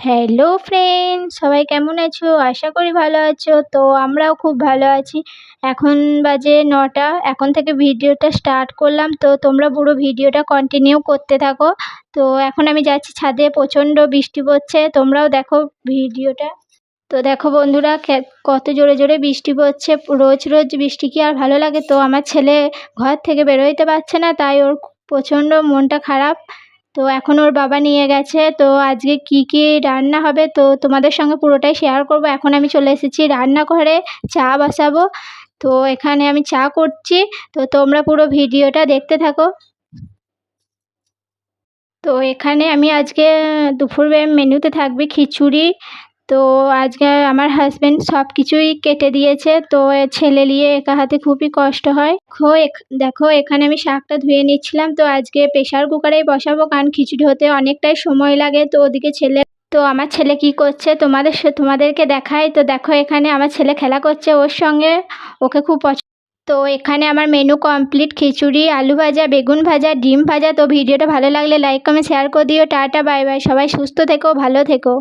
Hello friends, সবাই কেমন আছো? আশা করি ভালো আছো। তো আমরাও খুব ভালো আছি। এখন বাজে ৯টা। এখন থেকে ভিডিওটা স্টার্ট করলাম। তো তোমরা পুরো ভিডিওটা কন্টিনিউ করতে থাকো। তো এখন আমি যাচ্ছি ছাদে, প্রচণ্ড বৃষ্টি পড়ছে। তোমরাও দেখো ভিডিওটা। তো দেখো বন্ধুরা, কত জোরে জোরে বৃষ্টি পড়ছে। রোজ রোজ বৃষ্টি কি আর ভালো লাগে? তো আমার ছেলে ঘর থেকে বেরোতে পারছে না, তাই ওর প্রচণ্ড মনটা খারাপ। তো এখন ওর বাবা নিয়ে গেছে। তো আজকে কি কি রান্না হবে তো তোমাদের সঙ্গে পুরোটাই শেয়ার করব। এখন আমি চলে এসেছি রান্নাঘরে, চা বসাবো। তো এখানে আমি চা করছি। তো তোমরা পুরো ভিডিওটা দেখতে থাকো। তো এখানে আমি আজকে দুপুরের মেনুতে থাকবে খিচুড়ি। তো আজকে আমার হাজবেন্ড সব কিছুই কেটে দিয়েছে। তো ছেলে নিয়ে একা হাতে খুবই কষ্ট হয়। দেখো এখানে আমি শাকটা ধুয়ে নিচ্ছিলাম। তো আজকে প্রেশার কুকারেই বসাবো, কারণ খিচুড়ি হতে অনেকটাই সময় লাগে। তো ওদিকে আমার ছেলে কি করছে তোমাদেরকে দেখাই। তো দেখো এখানে আমার ছেলে খেলা করছে ওর সঙ্গে, ওকে খুব তো এখানে আমার মেনু কমপ্লিট: খিচুড়ি, আলু ভাজা, বেগুন ভাজা, ডিম ভাজা। তো ভিডিওটা ভালো লাগলে লাইক কমেন্ট শেয়ার করে দিও। Tata, bye bye. সবাই সুস্থ থেকো, ভালো থেকো।